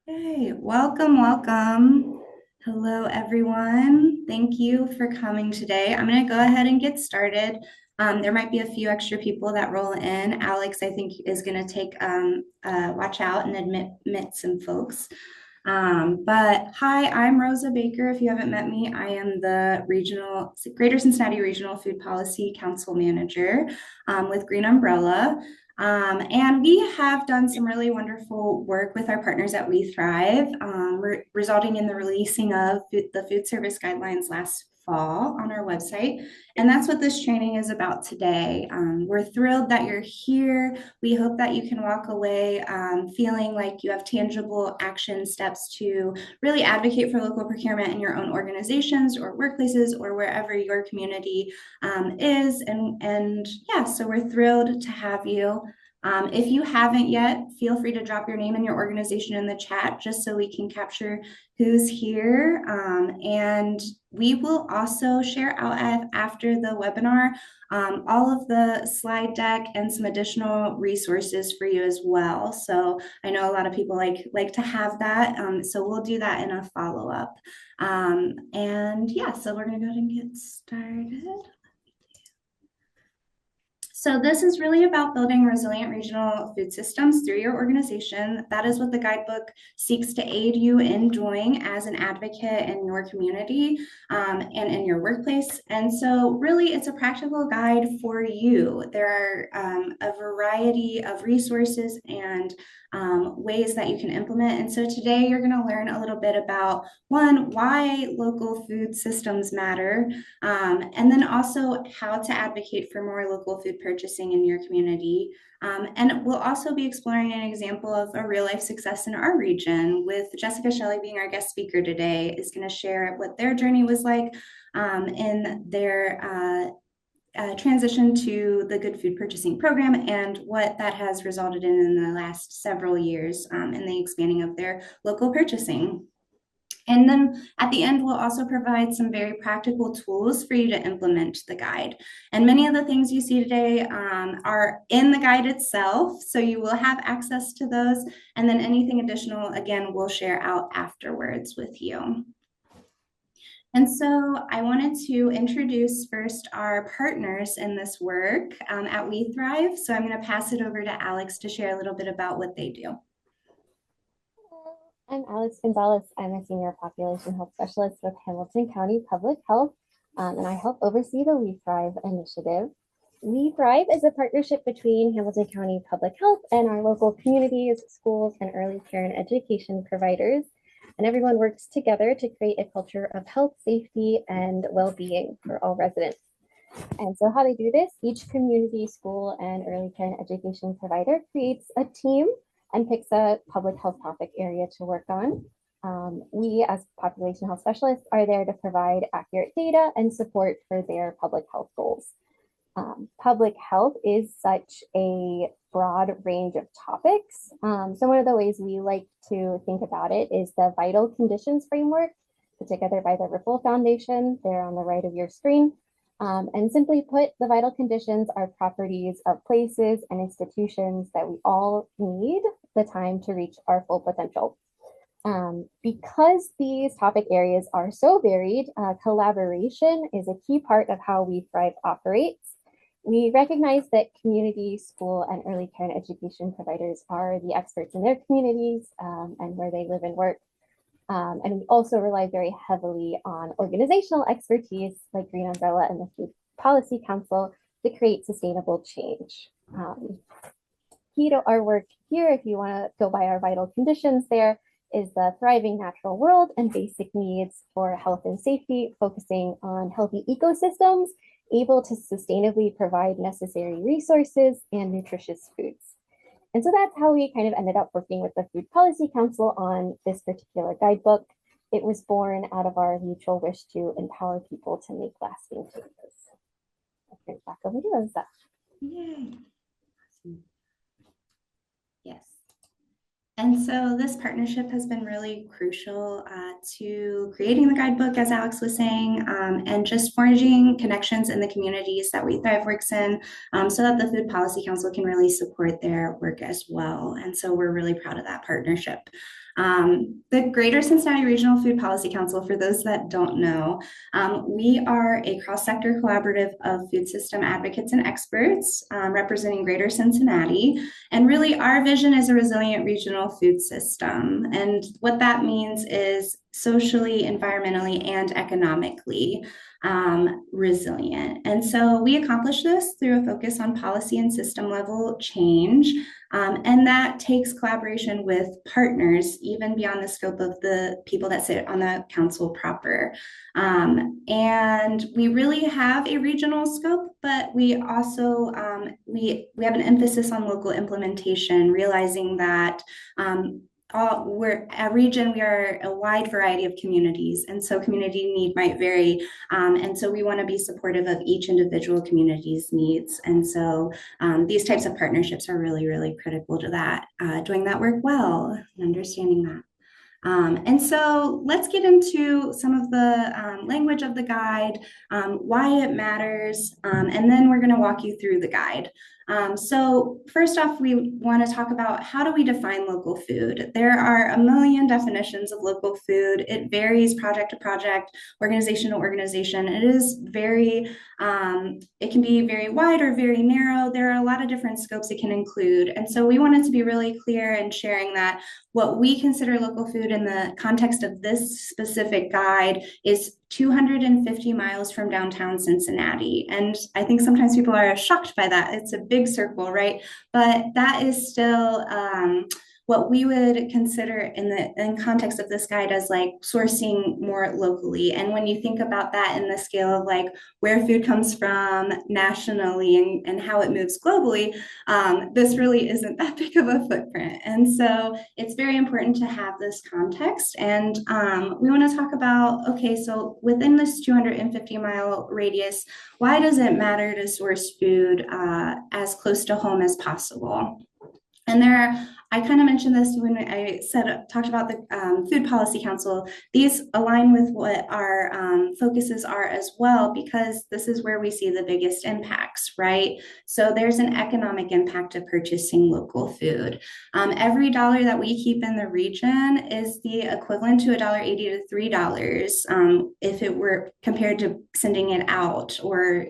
Hey, welcome, welcome. Hello, everyone. Thank you for coming today. I'm going to go ahead and get started. There might be a few extra people that roll in. Alex, I think, is going to take watch out and admit some folks. But hi, I'm Rosa Baker. If you haven't met me, I am the Greater Cincinnati Regional Food Policy Council Manager with Green Umbrella. And we have done some really wonderful work with our partners at WeTHRIVE, resulting in the releasing of the food service guidelines last fall on our website. And that's what this training is about today. We're thrilled that you're here. We hope that you can walk away feeling like you have tangible action steps to really advocate for local procurement in your own organizations or workplaces or wherever your community is. And yeah, so we're thrilled to have you. If you haven't yet, feel free to drop your name and your organization in the chat just so we can capture who's here. And we will also share out after the webinar all of the slide deck and some additional resources for you as well. So I know a lot of people like to have that. So we'll do that in a follow-up. And yeah, so we're gonna go ahead and get started. So this is really about building resilient regional food systems through your organization. That is what the guidebook seeks to aid you in doing as an advocate in your community and in your workplace. And so really it's a practical guide for you. There are a variety of resources and ways that you can implement. And so today you're going to learn a little bit about one, why local food systems matter, and then also how to advocate for more local food purchasing in your community. And we'll also be exploring an example of a real life success in our region with Jessica Shelley being our guest speaker today, is going to share what their journey was like in their transition to the Good Food Purchasing Program and what that has resulted in the last several years in the expanding of their local purchasing. And then at the end, we'll also provide some very practical tools for you to implement the guide. And many of the things you see today are in the guide itself, so you will have access to those. And then anything additional, again, we'll share out afterwards with you. And so I wanted to introduce first our partners in this work at WeTHRIVE. So I'm going to pass it over to Alex to share a little bit about what they do. I'm Alex Gonzalez. I'm a senior population health specialist with Hamilton County Public Health, and I help oversee the WeTHRIVE initiative. WeTHRIVE is a partnership between Hamilton County Public Health and our local communities, schools, and early care and education providers. And everyone works together to create a culture of health, safety, and well-being for all residents. And so how they do this, each community, school, and early care and education provider creates a team and picks a public health topic area to work on. We, as population health specialists, are there to provide accurate data and support for their public health goals. Public health is such a broad range of topics. So one of the ways we like to think about it is the vital conditions framework put together by the Ripple Foundation. They're on the right of your screen. And simply put, the vital conditions are properties of places and institutions that we all need the time to reach our full potential. Because these topic areas are so varied, collaboration is a key part of how WeTHRIVE operates. We recognize that community, school, and early care and education providers are the experts in their communities and where they live and work. And we also rely very heavily on organizational expertise like Green Umbrella and the Food Policy Council to create sustainable change. Key to our work here, if you want to go by our vital conditions there, is the thriving natural world and basic needs for health and safety, focusing on healthy ecosystems, able to sustainably provide necessary resources and nutritious foods. And so that's how we kind of ended up working with the Food Policy Council on this particular guidebook. It was born out of our mutual wish to empower people to make lasting changes. I'll turn it back over to Rosa. Yay. Yes. And so this partnership has been really crucial to creating the guidebook, as Alex was saying, and just forging connections in the communities that WeTHRIVE works in so that the Food Policy Council can really support their work as well. And so we're really proud of that partnership. The Greater Cincinnati Regional Food Policy Council, for those that don't know, we are a cross-sector collaborative of food system advocates and experts representing Greater Cincinnati. And really, our vision is a resilient regional food system. And what that means is socially, environmentally, and economically resilient. And so we accomplish this through a focus on policy and system level change. And that takes collaboration with partners, even beyond the scope of the people that sit on the council proper. And we really have a regional scope, but we also we have an emphasis on local implementation, realizing that we're a region, we are a wide variety of communities, and so community need might vary, and so we want to be supportive of each individual community's needs. And so these types of partnerships are really, really critical to that, doing that work well and understanding that. And so let's get into some of the language of the guide, why it matters, and then we're going to walk you through the guide. So first off, we want to talk about how do we define local food? There are a million definitions of local food. It varies project to project, organization to organization. It is very, it can be very wide or very narrow. There are a lot of different scopes it can include. And so we wanted to be really clear in sharing that what we consider local food in the context of this specific guide is 250 miles from downtown Cincinnati. And I think sometimes people are shocked by that. It's a big circle, right? But that is still what we would consider in context of this guide as like sourcing more locally. And when you think about that in the scale of like where food comes from nationally and how it moves globally, this really isn't that big of a footprint. And so it's very important to have this context. And we want to talk about, okay, so within this 250-mile radius, why does it matter to source food as close to home as possible? And I kind of mentioned this when I talked about the Food Policy Council. These align with what our focuses are as well, because this is where we see the biggest impacts, right? So there's an economic impact of purchasing local food. Every dollar that we keep in the region is the equivalent to $1.80 to $3 if it were compared to sending it out or,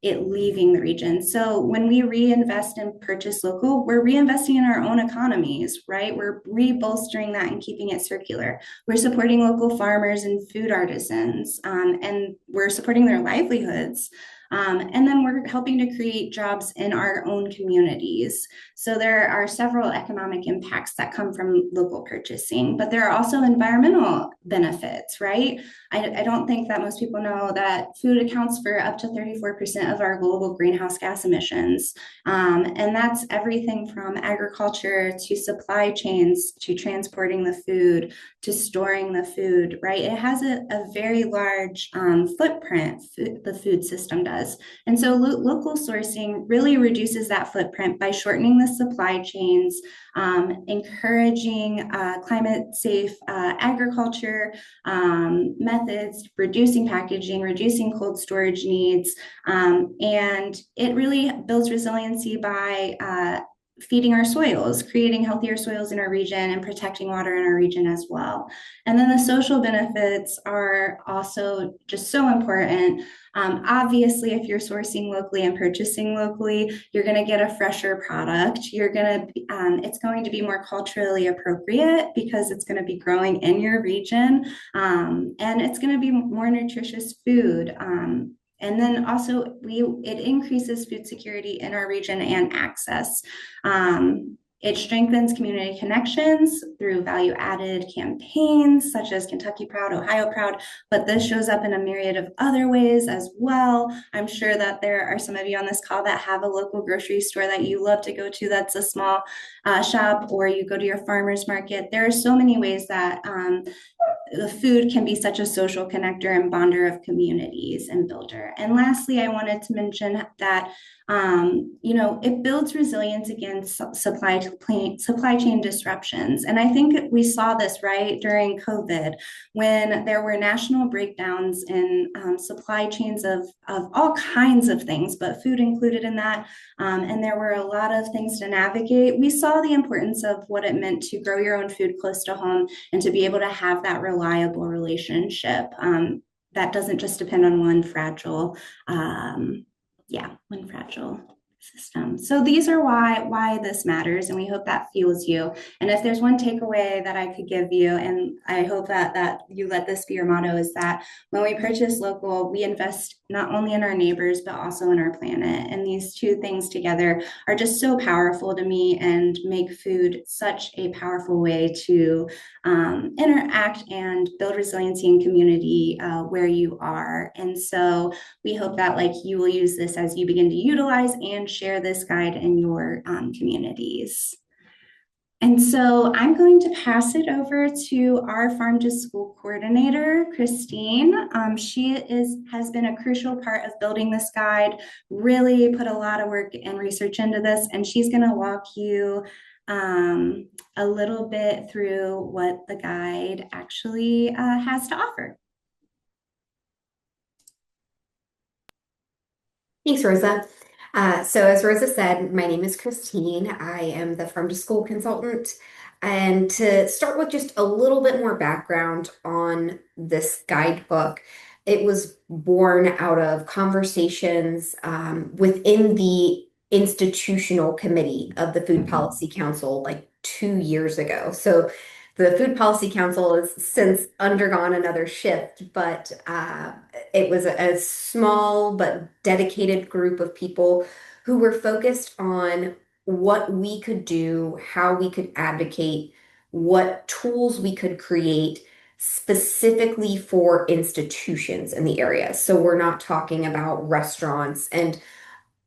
it leaving the region. So when we reinvest and purchase local, we're reinvesting in our own economies, right? We're rebolstering that and keeping it circular. We're supporting local farmers and food artisans, and we're supporting their livelihoods. And then we're helping to create jobs in our own communities. So there are several economic impacts that come from local purchasing, but there are also environmental benefits, right? I don't think that most people know that food accounts for up to 34% of our global greenhouse gas emissions. And that's everything from agriculture to supply chains to transporting the food to storing the food, right? It has a very large footprint, the food system does. And so local sourcing really reduces that footprint by shortening the supply chains, encouraging climate safe agriculture methods, reducing packaging, reducing cold storage needs. And it really builds resiliency by feeding our soils, creating healthier soils in our region and protecting water in our region as well. And then the social benefits are also just so important. Obviously, if you're sourcing locally and purchasing locally, you're going to get a fresher product. It's going to be more culturally appropriate because it's going to be growing in your region, and it's going to be more nutritious food. And then also it increases food security in our region and access. It strengthens community connections through value-added campaigns such as Kentucky Proud, Ohio Proud, but this shows up in a myriad of other ways as well. I'm sure that there are some of you on this call that have a local grocery store that you love to go to that's a small shop, or you go to your farmer's market. There are so many ways that the food can be such a social connector and bonder of communities and builder. And lastly, I wanted to mention that it builds resilience against supply chain disruptions. And I think we saw this right during COVID when there were national breakdowns in supply chains of all kinds of things, but food included in that. And there were a lot of things to navigate. We saw the importance of what it meant to grow your own food close to home and to be able to have that reliable relationship that doesn't just depend on one fragile system. So these are why this matters, and we hope that fuels you. And if there's one takeaway that I could give you, and I hope that you let this be your motto, is that when we purchase local, we invest not only in our neighbors but also in our planet. And these two things together are just so powerful to me and make food such a powerful way to interact and build resiliency in community where you are. And so we hope that you will use this as you begin to utilize and share this guide in your communities. And so I'm going to pass it over to our farm to school coordinator, Christine. Has been a crucial part of building this guide, really put a lot of work and research into this, and she's going to walk you a little bit through what the guide actually has to offer. Thanks, Rosa. So as Rosa said, my name is Christine. I am the farm to school consultant. And to start with just a little bit more background on this guidebook, it was born out of conversations within the institutional committee of the Food Policy Council like 2 years ago. So the Food Policy Council has since undergone another shift, but it was a small but dedicated group of people who were focused on what we could do, how we could advocate, what tools we could create specifically for institutions in the area. So we're not talking about restaurants. And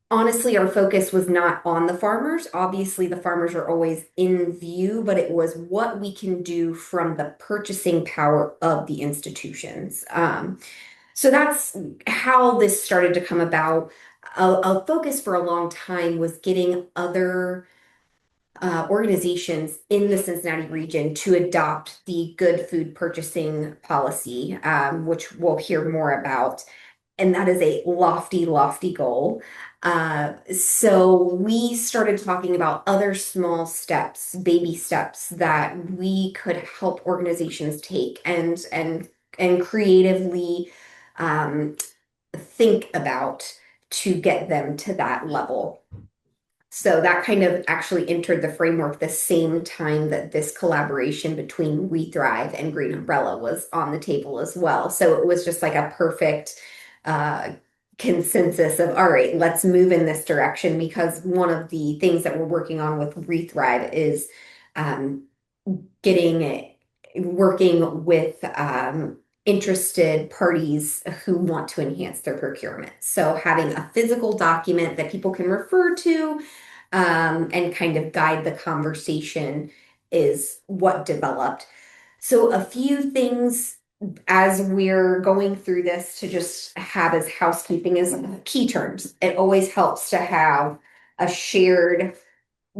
honestly, our focus was not on the farmers. Obviously, the farmers are always in view, but it was what we can do from the purchasing power of the institutions. So that's how this started to come about. A focus for a long time was getting other organizations in the Cincinnati region to adopt the good food purchasing policy, which we'll hear more about. And that is a lofty, lofty goal. So we started talking about other small steps, baby steps that we could help organizations take and creatively think about to get them to that level. So that kind of actually entered the framework the same time that this collaboration between WeTHRIVE and Green Umbrella was on the table as well. So it was just like a perfect consensus of, all right, let's move in this direction, because one of the things that we're working on with WeTHRIVE is working with interested parties who want to enhance their procurement. So having a physical document that people can refer to and kind of guide the conversation is what developed. So a few things as we're going through this to just have as housekeeping is key terms. It always helps to have a shared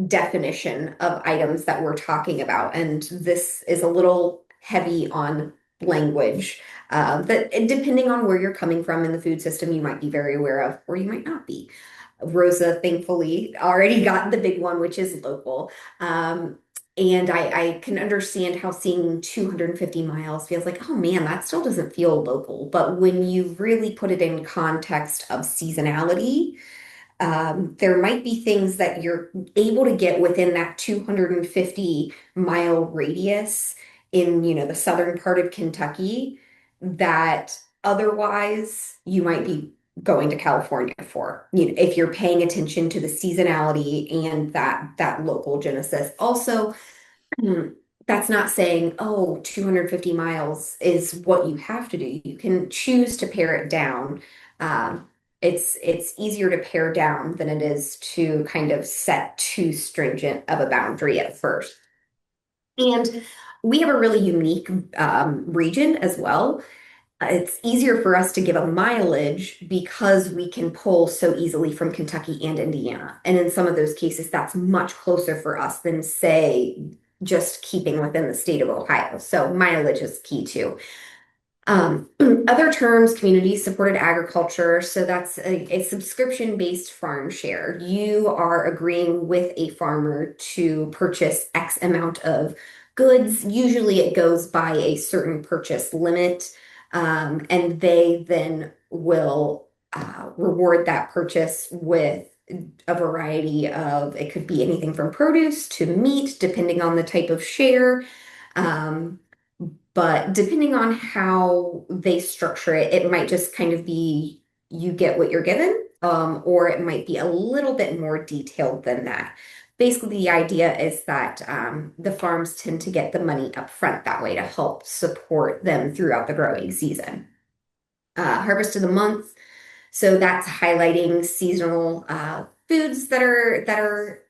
definition of items that we're talking about. And this is a little heavy on language that depending on where you're coming from in the food system, you might be very aware of, or you might not be. Rosa thankfully already got the big one, which is local. And I can understand how seeing 250 miles feels like, oh man, that still doesn't feel local. But when you really put it in context of seasonality, there might be things that you're able to get within that 250-mile radius in, the southern part of Kentucky that otherwise you might be going to California for, if you're paying attention to the seasonality and that local genesis. Also, that's not saying, oh, 250 miles is what you have to do. You can choose to pare it down. It's easier to pare down than it is to kind of set too stringent of a boundary at first. And we have a really unique region as well. It's easier for us to give a mileage because we can pull so easily from Kentucky and Indiana. And in some of those cases, that's much closer for us than, say, just keeping within the state of Ohio. So mileage is key too. Other terms, community supported agriculture. So that's a subscription-based farm share. You are agreeing with a farmer to purchase X amount of goods. Usually it goes by a certain purchase limit, and they then will reward that purchase with a variety of, it could be anything from produce to meat, depending on the type of share. Um, but depending on how they structure it, it might just kind of be you get what you're given, or it might be a little bit more detailed than that. Basically, the idea is that the farms tend to get the money up front that way to help support them throughout the growing season. Harvest of the month. So that's highlighting seasonal foods that are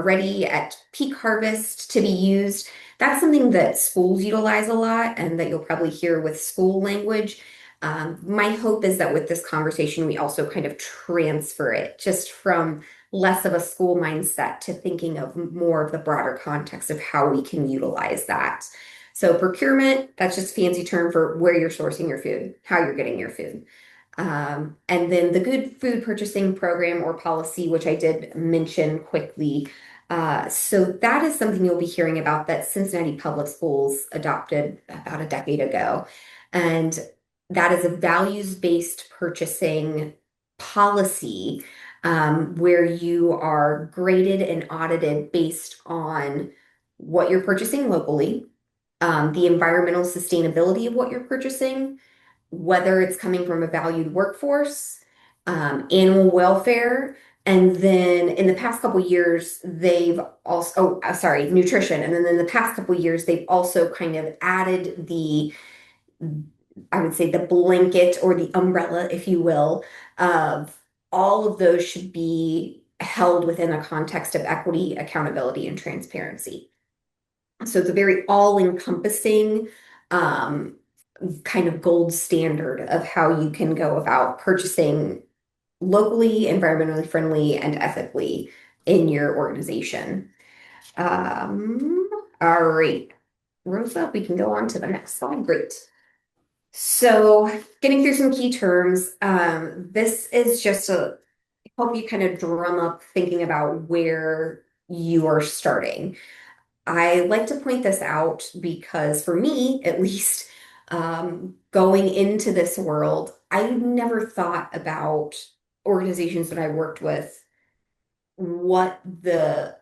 ready at peak harvest to be used. That's something that schools utilize a lot and that you'll probably hear with school language. My hope is that with this conversation, we also kind of transfer it just from less of a school mindset to thinking of more of the broader context of how we can utilize that. So procurement, that's just fancy term for where you're sourcing your food, how you're getting your food. And then the Good Food Purchasing Program or policy, which I did mention quickly. So that is something you'll be hearing about that Cincinnati Public Schools adopted about a decade ago. And that is a values-based purchasing policy where you are graded and audited based on what you're purchasing locally, the environmental sustainability of what you're purchasing, whether it's coming from a valued workforce, animal welfare, and then in the past couple years, they've also, sorry, nutrition. And then in the past couple years, they've also kind of added I would say the blanket or the umbrella, if you will, of all of those should be held within a context of equity, accountability, and transparency. So it's a very all-encompassing kind of gold standard of how you can go about purchasing locally, environmentally friendly, and ethically in your organization. All right, Rosa, we can go on to the next slide. Great. So getting through some key terms, this is just to help you kind of drum up thinking about where you are starting. I like to point this out because for me, at least, going into this world, I never thought about organizations that I worked with, what the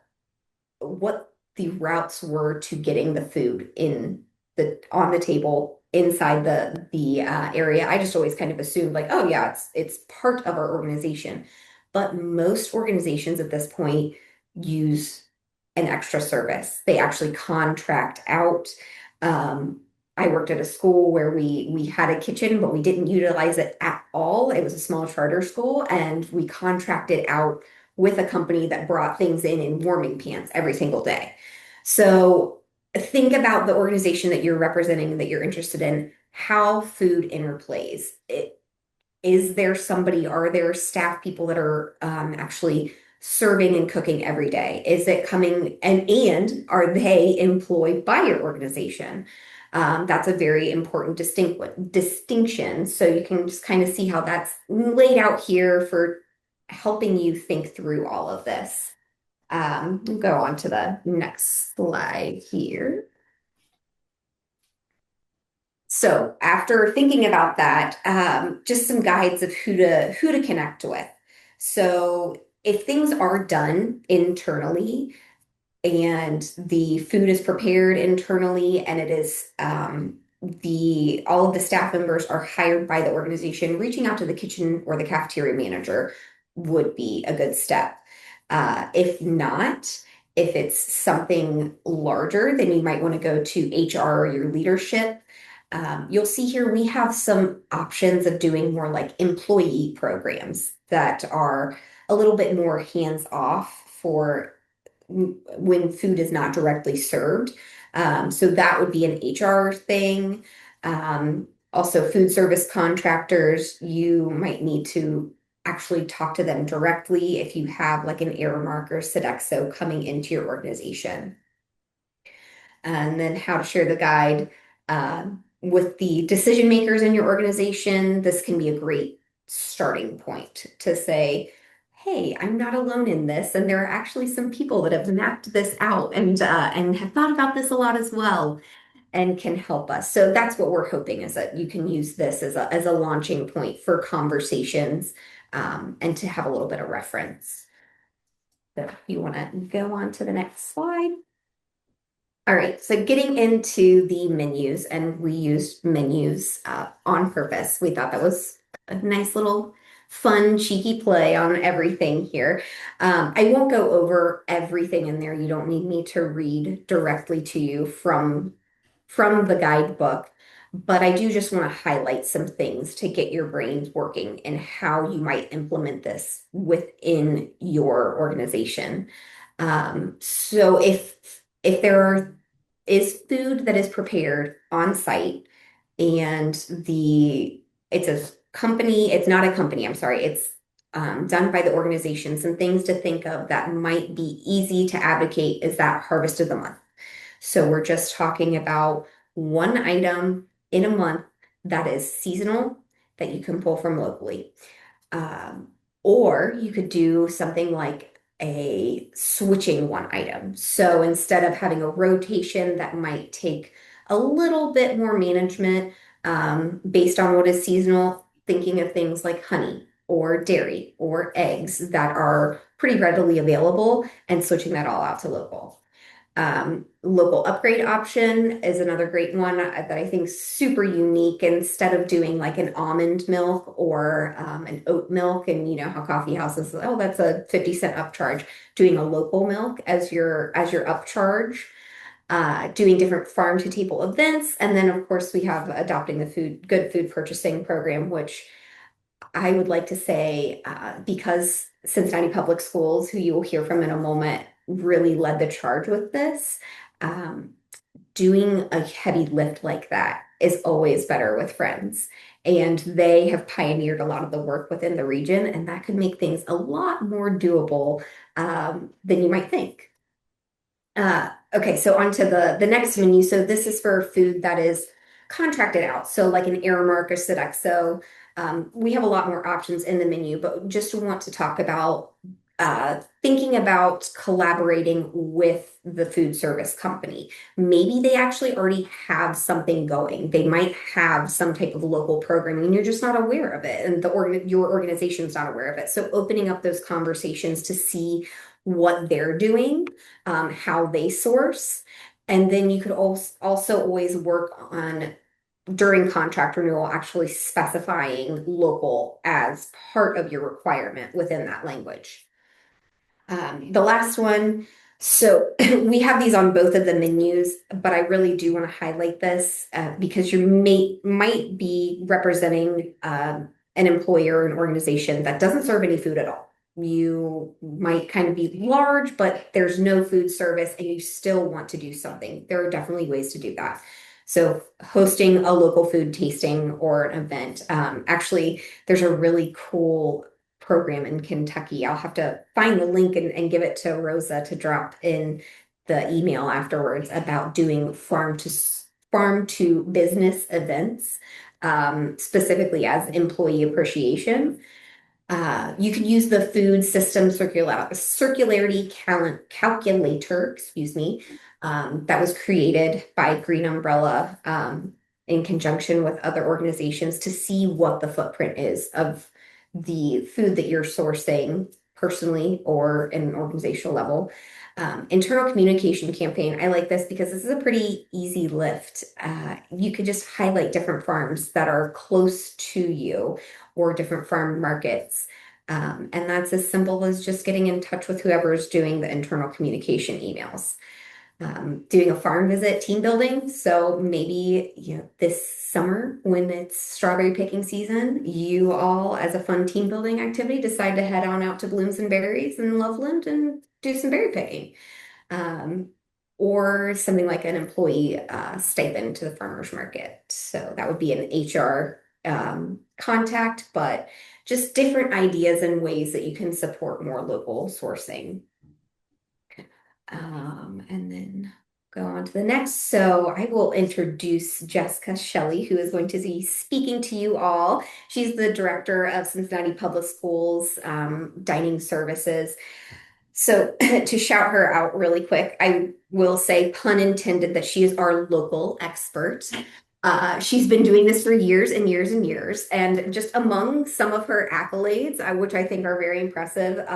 routes were to getting the food in the on the table inside the area. I just always kind of assumed like, oh yeah, it's part of our organization. But most organizations at this point use an extra service. They actually contract out. I worked at a school where we had a kitchen, but we didn't utilize it at all. It was a small charter school, and we contracted out with a company that brought things in warming pans every single day. So think about the organization that you're representing, that you're interested in, how food interplays. Is there somebody, are there staff people that are actually serving and cooking every day? Is it coming and are they employed by your organization? That's a very important distinction. So you can just kind of see how that's laid out here for helping you think through all of this. Go on to the next slide here. So after thinking about that, just some guides of who to connect with. So if things are done internally and the food is prepared internally and it is all of the staff members are hired by the organization, reaching out to the kitchen or the cafeteria manager would be a good step. If not, if it's something larger, then you might want to go to HR or your leadership. You'll see here we have some options of doing more like employee programs that are a little bit more hands off for when food is not directly served. So that would be an HR thing. Also, food service contractors, you might need to actually talk to them directly if you have like an Aramark or Sodexo coming into your organization. And then how to share the guide with the decision makers in your organization. This can be a great starting point to say, hey, I'm not alone in this, and there are actually some people that have mapped this out and have thought about this a lot as well and can help us. So that's what we're hoping is that you can use this as a launching point for conversations and to have a little bit of reference. So if you want to go on to the next slide. All right, so getting into the menus, and we used menus on purpose. We thought that was a nice little fun, cheeky play on everything here. I won't go over everything in there. You don't need me to read directly to you from the guidebook, but I do just want to highlight some things to get your brains working and how you might implement this within your organization. So if is food that is prepared on site and it's a company, it's not a company, I'm sorry, it's done by the organization, some things to think of that might be easy to advocate is that harvest of the month. So we're just talking about one item in a month that is seasonal that you can pull from locally. Um, or you could do something like a switching one item. So instead of having a rotation that might take a little bit more management based on what is seasonal, thinking of things like honey or dairy or eggs that are pretty readily available and switching that all out to local. Local upgrade option is another great one that I think is super unique. Instead of doing like an almond milk or an oat milk, and you know how coffee houses, oh, that's a 50-cent upcharge. Doing a local milk as your upcharge, doing different farm to table events, and then of course we have adopting the good food purchasing program, which I would like to say, because Cincinnati Public Schools, who you will hear from in a moment, really led the charge with this. Um, Doing a heavy lift like that is always better with friends. And they have pioneered a lot of the work within the region, and that could make things a lot more doable than you might think. Okay, so on to the next menu. So this is for food that is contracted out. So like an Aramark or Sodexo. We have a lot more options in the menu, but just want to talk about thinking about collaborating with the food service company. Maybe they actually already have something going. They might have some type of local programming and you're just not aware of it, and your organization is not aware of it. So opening up those conversations to see what they're doing, how they source. And then you could also always work on during contract renewal, actually specifying local as part of your requirement within that language. The last one, so we have these on both of the menus, but I really do want to highlight this because you might be representing an employer or an organization that doesn't serve any food at all. You might kind of be large, but there's no food service and you still want to do something. There are definitely ways to do that. So hosting a local food tasting or an event. Actually, there's a really cool program in Kentucky. I'll have to find the link and give it to Rosa to drop in the email afterwards about doing farm to business events, specifically as employee appreciation. You can use the food system circularity calculator, excuse me, that was created by Green Umbrella in conjunction with other organizations to see what the footprint is of the food that you're sourcing personally or in an organizational level. Internal communication campaign. I like this because this is a pretty easy lift. You could just highlight different farms that are close to you or different farm markets. And that's as simple as just getting in touch with whoever is doing the internal communication emails. Doing a farm visit, team building. So maybe, you know, this summer when it's strawberry picking season, you all as a fun team building activity decide to head on out to Blooms and Berries in Loveland and do some berry picking. or something like an employee stipend to the farmers market. So that would be an HR contact, but just different ideas and ways that you can support more local sourcing. And then go on to the next. So I will introduce Jessica Shelley, who is going to be speaking to you all. She's the director of Cincinnati Public Schools Dining Services. So to shout her out really quick, I will say, pun intended, that she is our local expert. She's been doing this for years and years and years. And just among some of her accolades, which I think are very impressive,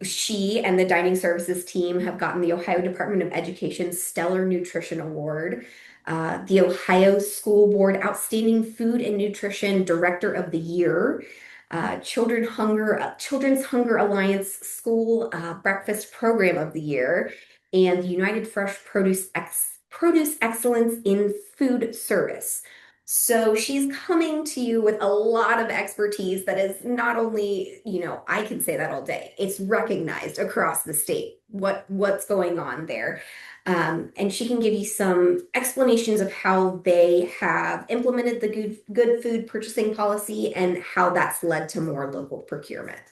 she and the dining services team have gotten the Ohio Department of Education's Stellar Nutrition Award, the Ohio School Board Outstanding Food and Nutrition Director of the Year, Children's Hunger Alliance School Breakfast Program of the Year, and the United Fresh Produce Excellence in Food Service. So she's coming to you with a lot of expertise that is not only, I can say that all day. It's recognized across the state what's going on there. And she can give you some explanations of how they have implemented the good food purchasing policy and how that's led to more local procurement.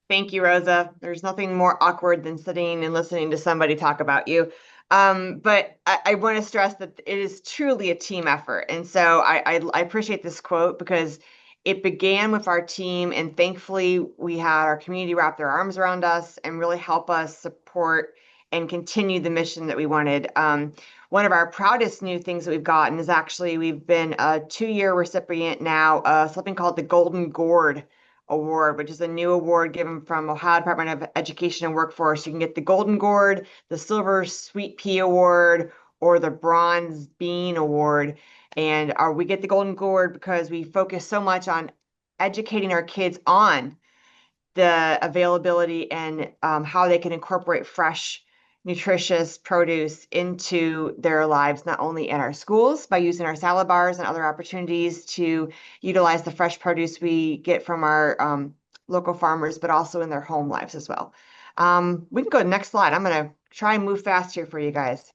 Thank you, Rosa. There's nothing more awkward than sitting and listening to somebody talk about you. But I want to stress that it is truly a team effort. And so I appreciate this quote because it began with our team, and thankfully we had our community wrap their arms around us and really help us support and continue the mission that we wanted. One of our proudest new things that we've gotten is actually we've been a 2-year recipient now of something called the Golden Gourd Award, which is a new award given from Ohio Department of Education and Workforce. You can get the Golden Gourd, the Silver Sweet Pea Award, or the Bronze Bean Award. And we get the Golden Gourd because we focus so much on educating our kids on the availability and how they can incorporate fresh, nutritious produce into their lives, not only in our schools by using our salad bars and other opportunities to utilize the fresh produce we get from our local farmers, but also in their home lives as well. We can go to the next slide. I'm going to try and move fast here for you guys.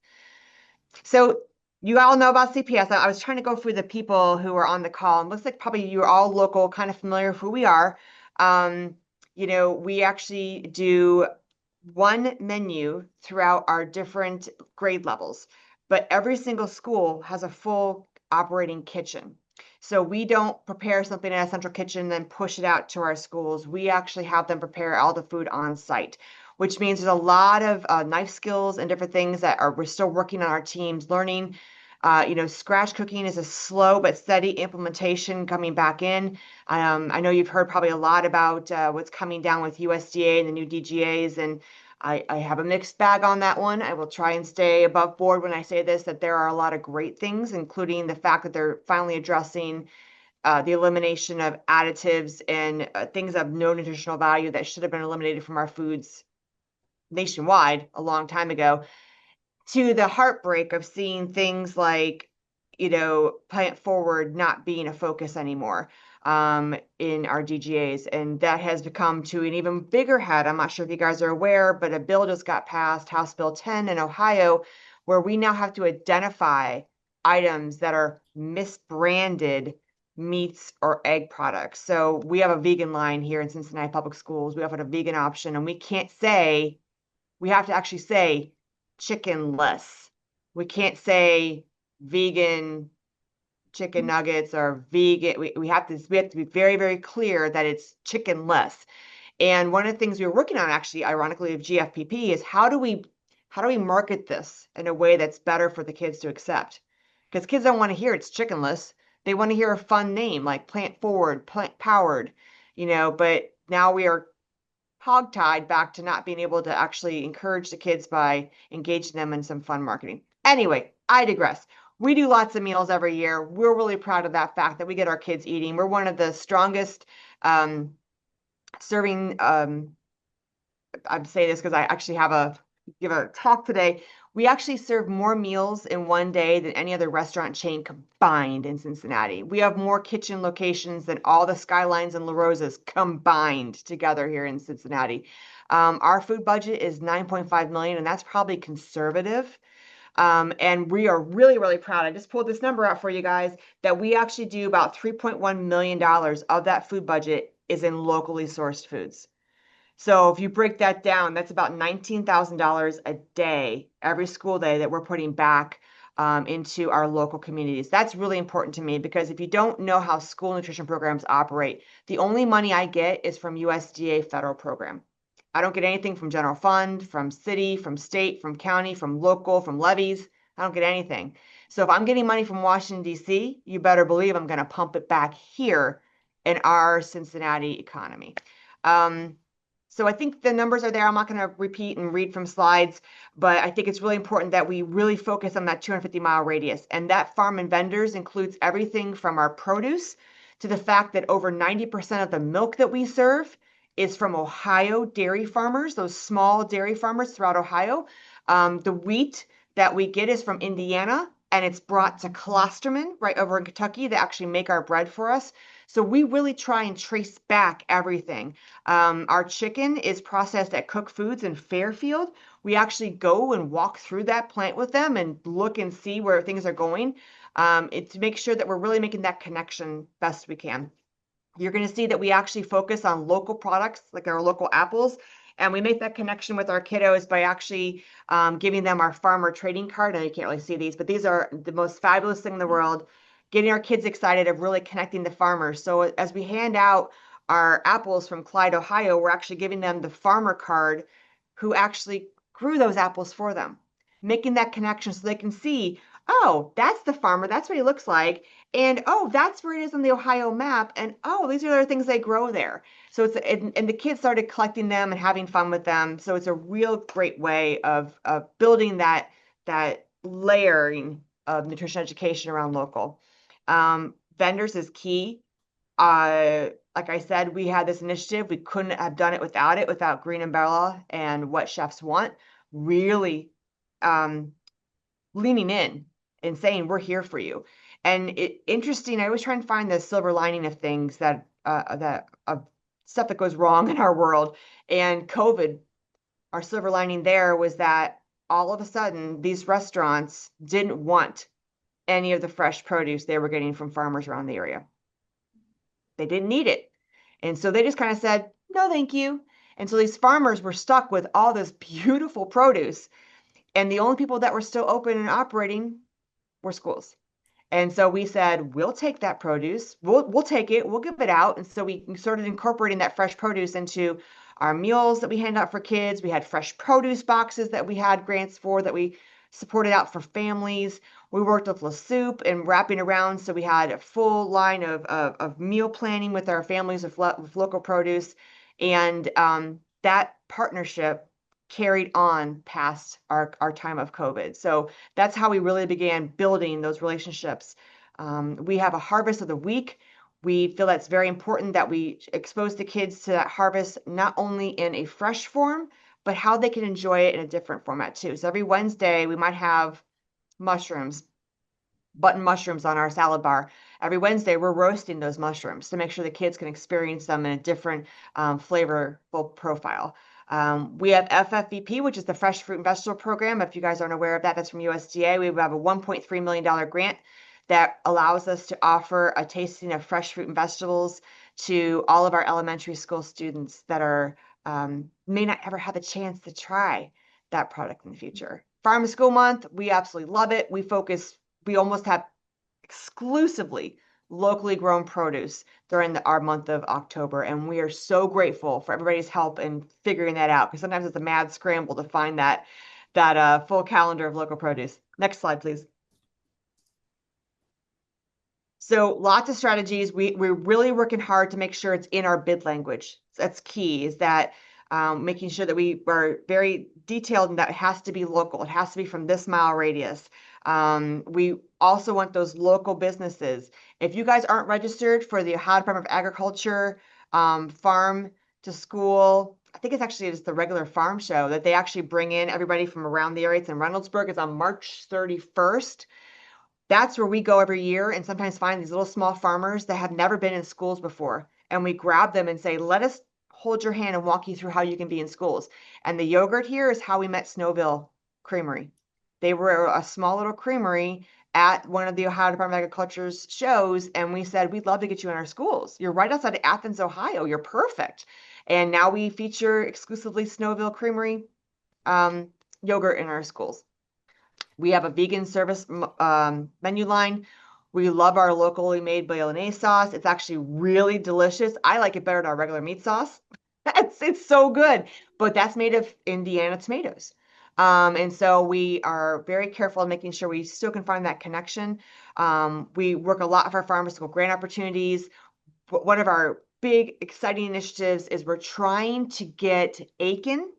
So you all know about CPS. I was trying to go through the people who are on the call, and looks like probably you're all local, kind of familiar with who we are. We actually do one menu throughout our different grade levels, but every single school has a full operating kitchen. So we don't prepare something in a central kitchen and then push it out to our schools. We actually have them prepare all the food on site, which means there's a lot of knife skills and different things that we're still working on our teams learning. Scratch cooking is a slow but steady implementation coming back in. I know you've heard probably a lot about what's coming down with USDA and the new DGAs, and I have a mixed bag on that one. I will try and stay above board when I say this, that there are a lot of great things, including the fact that they're finally addressing the elimination of additives and things of no nutritional value that should have been eliminated from our foods nationwide a long time ago, to the heartbreak of seeing things like, plant forward not being a focus anymore in our DGAs. And that has become to an even bigger head. I'm not sure if you guys are aware, but a bill just got passed, House Bill 10 in Ohio, where we now have to identify items that are misbranded meats or egg products. So we have a vegan line here in Cincinnati Public Schools. We offer a vegan option, and we have to actually say chickenless. We can't say vegan chicken nuggets or vegan. We have to be very, very clear that it's chickenless. And one of the things we were working on, actually, ironically, of GFPP is how do we market this in a way that's better for the kids to accept? Because kids don't want to hear it's chickenless. They want to hear a fun name like plant forward, plant powered, but now we are hogtied back to not being able to actually encourage the kids by engaging them in some fun marketing. Anyway, I digress. We do lots of meals every year. We're really proud of that fact that we get our kids eating. We're one of the strongest serving. I'd say this because I actually give a talk today. We actually serve more meals in one day than any other restaurant chain combined in Cincinnati. We have more kitchen locations than all the Skylines and La Rosas combined together here in Cincinnati. Our food budget is 9.5 million, and that's probably conservative. And we are really, really proud. I just pulled this number out for you guys that we actually do about $3.1 million of that food budget is in locally sourced foods. So if you break that down, that's about $19,000 a day, every school day that we're putting back into our local communities. That's really important to me because if you don't know how school nutrition programs operate, the only money I get is from USDA federal program. I don't get anything from general fund, from city, from state, from county, from local, from levies. I don't get anything. So if I'm getting money from Washington, D.C., you better believe I'm going to pump it back here in our Cincinnati economy. So I think the numbers are there. I'm not going to repeat and read from slides, but I think it's really important that we really focus on that 250-mile radius. And that farm and vendors includes everything from our produce to the fact that over 90% of the milk that we serve is from Ohio dairy farmers, those small dairy farmers throughout Ohio. The wheat that we get is from Indiana, and it's brought to Klosterman right over in Kentucky that actually make our bread for us. So we really try and trace back everything. Our chicken is processed at Cook Foods in Fairfield. We actually go and walk through that plant with them and look and see where things are going to make sure that we're really making that connection best we can. You're going to see that we actually focus on local products like our local apples. And we make that connection with our kiddos by actually giving them our farmer trading card. And you can't really see these, but these are the most fabulous thing in the world. Getting our kids excited of really connecting the farmers. So as we hand out our apples from Clyde, Ohio, we're actually giving them the farmer card who actually grew those apples for them, making that connection so they can see, oh, that's the farmer. That's what he looks like. And oh, that's where it is on the Ohio map. And oh, these are the things they grow there. So and the kids started collecting them and having fun with them. So it's a real great way of building that layering of nutrition education around local. Vendors is key. Like I said, we had this initiative. We couldn't have done it, without Green Umbrella and What Chefs Want really leaning in and saying, we're here for you. And interesting, I always try and find the silver lining of things that stuff that goes wrong in our world. And COVID, our silver lining there was that all of a sudden, these restaurants didn't want any of the fresh produce they were getting from farmers around the area. They didn't need it. And so they just kind of said, no, thank you. And so these farmers were stuck with all this beautiful produce. And the only people that were still open and operating were schools. And so we said, we'll take that produce, we'll take it, we'll give it out. And so we started incorporating that fresh produce into our meals that we hand out for kids. We had fresh produce boxes that we had grants for that we supported out for families. We worked with La Soup and wrapping around. So we had a full line of meal planning with our families with local produce. And that partnership carried on past our time of COVID. So that's how we really began building those relationships. We have a harvest of the week. We feel that's very important that we expose the kids to that harvest, not only in a fresh form, but how they can enjoy it in a different format too. So every Wednesday, we might have mushrooms, button mushrooms on our salad bar. Every Wednesday, we're roasting those mushrooms to make sure the kids can experience them in a different flavorful profile. We have FFVP, which is the Fresh Fruit and Vegetable Program. If you guys aren't aware of that, that's from USDA. We have a $1.3 million grant that allows us to offer a tasting of fresh fruit and vegetables to all of our elementary school students that are may not ever have a chance to try that product in the future. Farm to School Month, we absolutely love it. We almost have exclusively locally grown produce during our month of October. And we are so grateful for everybody's help in figuring that out, because sometimes it's a mad scramble to find that full calendar of local produce. Next slide, please. So lots of strategies. We're really working hard to make sure it's in our bid language. That's key, is that making sure that we are very detailed and that it has to be local. It has to be from this mile radius. We also want those local businesses. If you guys aren't registered for the Ohio Department of Agriculture Farm to School, I think it's actually just the regular farm show that they actually bring in everybody from around the area. It's in Reynoldsburg. It's on March 31st. That's where we go every year and sometimes find these little small farmers that have never been in schools before. And we grab them and say, let us hold your hand and walk you through how you can be in schools. And the yogurt here is how we met Snowville Creamery. They were a small little creamery at one of the Ohio Department of Agriculture's shows, and we said, we'd love to get you in our schools. You're right outside of Athens, Ohio. You're perfect. And now we feature exclusively Snowville Creamery yogurt in our schools. We have a vegan service menu line. We love our locally made bolognese sauce. It's actually really delicious. I like it better than our regular meat sauce. It's so good, but that's made of Indiana tomatoes. And so we are very careful in making sure we still can find that connection. We work a lot with our farmers to go grant opportunities. But one of our big exciting initiatives is we're trying to get Aiken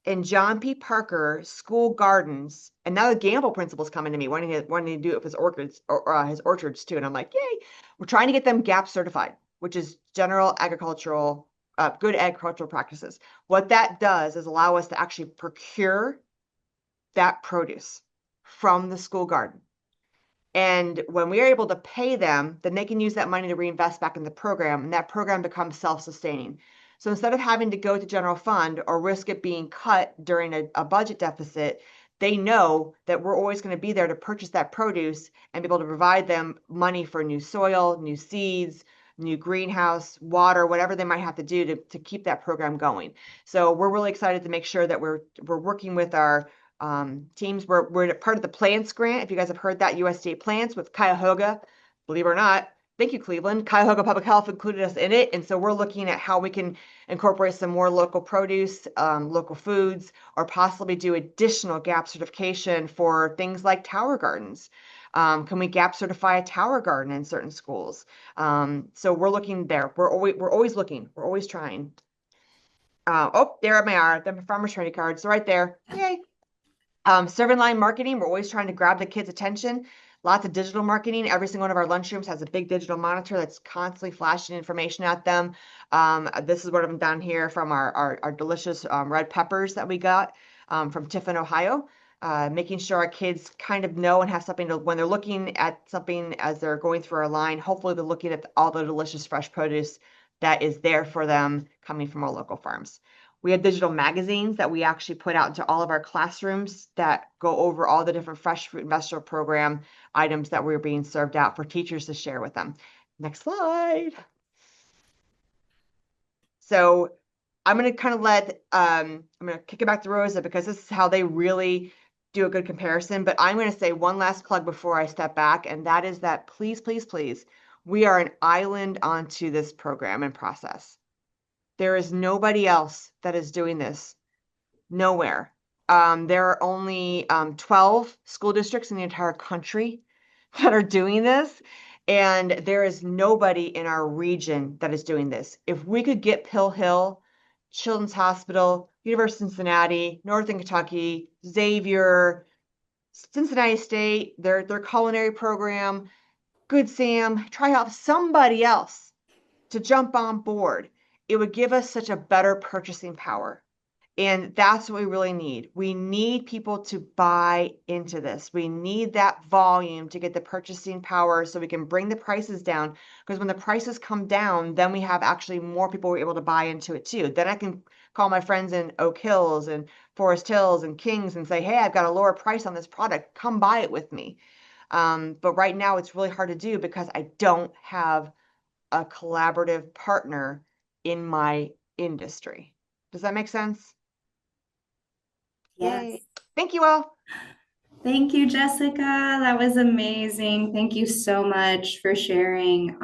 and John P. Parker school gardens, and now the Gamble principal's coming to me wanting to do it with his orchids or his orchards too. And I'm like, yay! We're trying to get them GAP certified, which is general agricultural, good agricultural practices. What that does is allow us to actually procure that produce from the school garden. And when we are able to pay them, then they can use that money to reinvest back in the program, and that program becomes self-sustaining. So instead of having to go to general fund or risk it being cut during a budget deficit, they know that we're always going to be there to purchase that produce and be able to provide them money for new soil, new seeds, new greenhouse, water, whatever they might have to do to keep that program going. So we're really excited to make sure that we're working with our teams. We're part of the plants grant. If you guys have heard that, USDA plants with Cuyahoga, believe it or not, thank you, Cleveland. Cuyahoga Public Health included us in it. And so we're looking at how we can incorporate some more local produce, local foods, or possibly do additional GAP certification for things like tower gardens. Can we GAP certify a tower garden in certain schools? So we're looking there. We're always looking. We're always trying. Oh, there they are. The farmer's training cards right there. Yay. Serving line marketing, we're always trying to grab the kids' attention. Lots of digital marketing. Every single one of our lunchrooms has a big digital monitor that's constantly flashing information at them. This is one of them down here from our delicious red peppers that we got from Tiffin, Ohio. Making sure our kids kind of know and have something to, when they're looking at something as they're going through our line, hopefully they're looking at all the delicious fresh produce that is there for them coming from our local farms. We have digital magazines that we actually put out into all of our classrooms that go over all the different fresh fruit and vegetable program items that we're being served out for teachers to share with them. Next slide. So I'm going to kind of I'm going to kick it back to Rosa because this is how they really do a good comparison. But I'm going to say one last plug before I step back, and that is that please, please, please, we are an island onto this program and process. There is nobody else that is doing this. Nowhere. There are only 12 school districts in the entire country that are doing this. And there is nobody in our region that is doing this. If we could get Pill Hill, Children's Hospital, University of Cincinnati, Northern Kentucky, Xavier, Cincinnati State, their culinary program, Good Sam, try out somebody else to jump on board, it would give us such a better purchasing power. And that's what we really need. We need people to buy into this. We need that volume to get the purchasing power so we can bring the prices down. Because when the prices come down, then we have actually more people who are able to buy into it too. Then I can call my friends in Oak Hills and Forest Hills and Kings and say, hey, I've got a lower price on this product. Come buy it with me. But right now it's really hard to do because I don't have a collaborative partner in my industry. Does that make sense? Yes. Yay. Thank you all. Thank you, Jessica. That was amazing. Thank you so much for sharing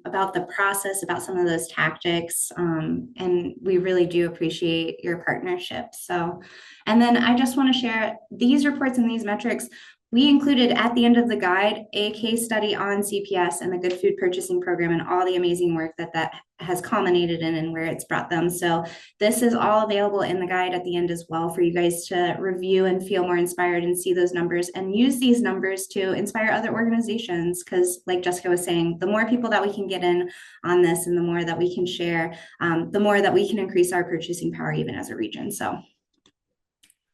about the process, about some of those tactics. And we really do appreciate your partnership. So, and then I just want to share these reports and these metrics. We included at the end of the guide a case study on CPS and the Good Food Purchasing Program and all the amazing work that has culminated in and where it's brought them. So this is all available in the guide at the end as well for you guys to review and feel more inspired and see those numbers and use these numbers to inspire other organizations. Because like Jessica was saying, the more people that we can get in on this and the more that we can share, the more that we can increase our purchasing power even as a region. So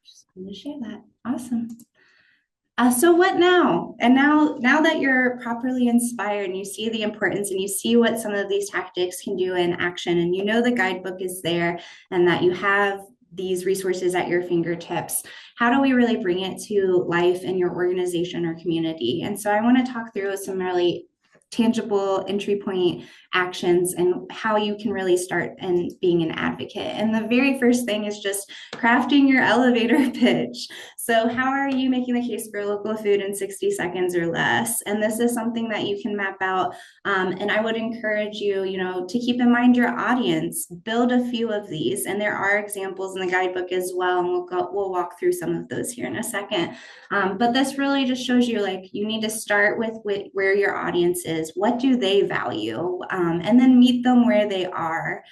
just wanted to share that. Awesome. So what now? And now that you're properly inspired and you see the importance and you see what some of these tactics can do in action, and you know the guidebook is there and that you have these resources at your fingertips, how do we really bring it to life in your organization or community? And so I want to talk through some really tangible entry point actions and how you can really start in being an advocate. And the very first thing is just crafting your elevator pitch. So how are you making the case for local food in 60 seconds or less? And this is something that you can map out. And I would encourage you, to keep in mind your audience, build a few of these. And there are examples in the guidebook as well. And we'll walk through some of those here in a second. But this really just shows you you need to start with where your audience is. What do they value? And then meet them where they are.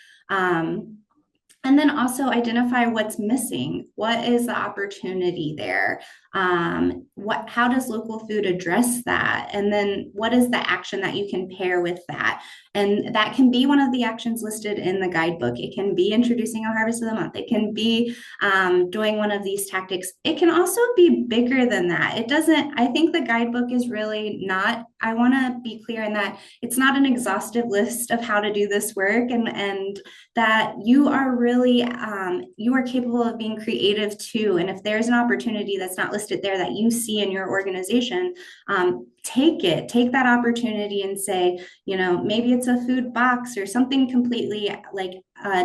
And then also identify what's missing. What is the opportunity there? How does local food address that? And then what is the action that you can pair with that? And that can be one of the actions listed in the guidebook. It can be introducing a harvest of the month. It can be doing one of these tactics. It can also be bigger than that. I think the guidebook is really not, I want to be clear in that it's not an exhaustive list of how to do this work, and that you are really, you are capable of being creative too. And if there's an opportunity that's not listed there that you see in your organization, take that opportunity and say, maybe it's a food box or something completely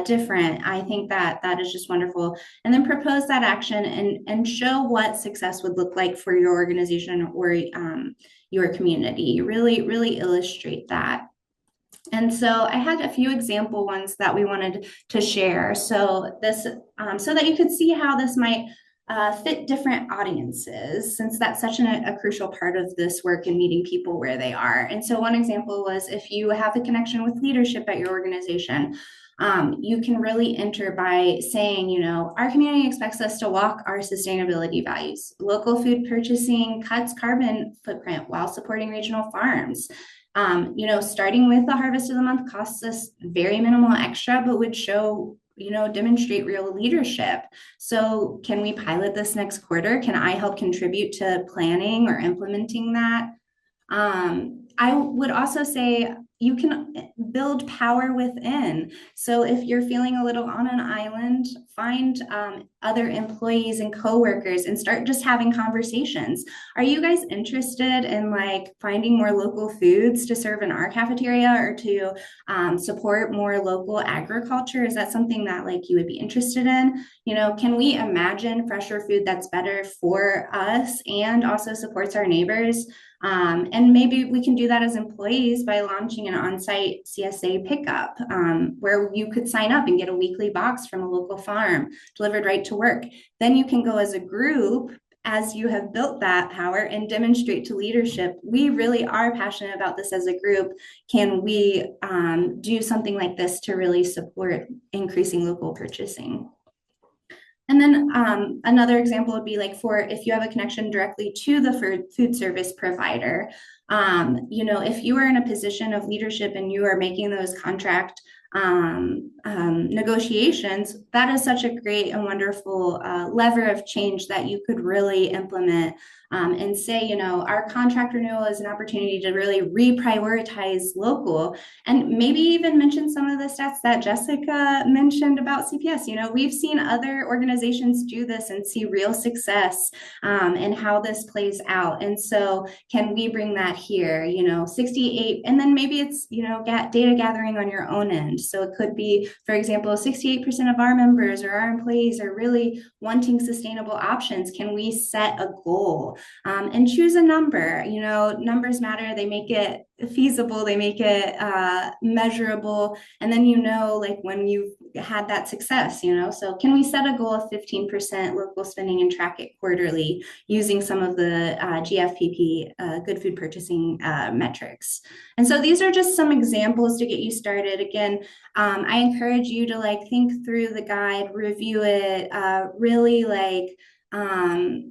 different. I think that is just wonderful. And then propose that action and show what success would look like for your organization or your community. Really, really illustrate that. And so I had a few example ones that we wanted to share. So so that you could see how this might fit different audiences, since that's such a crucial part of this work and meeting people where they are. And so one example was, if you have a connection with leadership at your organization, you can really enter by saying, our community expects us to walk our sustainability values. Local food purchasing cuts carbon footprint while supporting regional farms. Starting with the harvest of the month costs us very minimal extra, but would show, demonstrate real leadership. So can we pilot this next quarter? Can I help contribute to planning or implementing that? I would also say you can build power within. So if you're feeling a little on an island, find other employees and coworkers and start just having conversations. Are you guys interested in finding more local foods to serve in our cafeteria, or to support more local agriculture? Is that something that you would be interested in? Can we imagine fresher food that's better for us and also supports our neighbors? And maybe we can do that as employees by launching an on-site CSA pickup, where you could sign up and get a weekly box from a local farm delivered right to work. Then you can go as a group, as you have built that power, and demonstrate to leadership, we really are passionate about this as a group. Can we do something like this to really support increasing local purchasing? And then another example would be for if you have a connection directly to the food service provider, if you are in a position of leadership and you are making those contract negotiations, that is such a great and wonderful lever of change that you could really implement, and say, our contract renewal is an opportunity to really reprioritize local, and maybe even mention some of the stats that Jessica mentioned about CPS. We've seen other organizations do this and see real success and how this plays out. And so can we bring that here? 68, and then maybe it's, data gathering on your own end. So it could be, for example, 68% of our members or our employees are really wanting sustainable options. Can we set a goal and choose a number? Numbers matter. They make it feasible, they make it measurable, and then when you've had that success. So can we set a goal of 15% local spending and track it quarterly using some of the GFPP, good food purchasing metrics? And so these are just some examples to get you started. Again, I encourage you to think through the guide, review it, really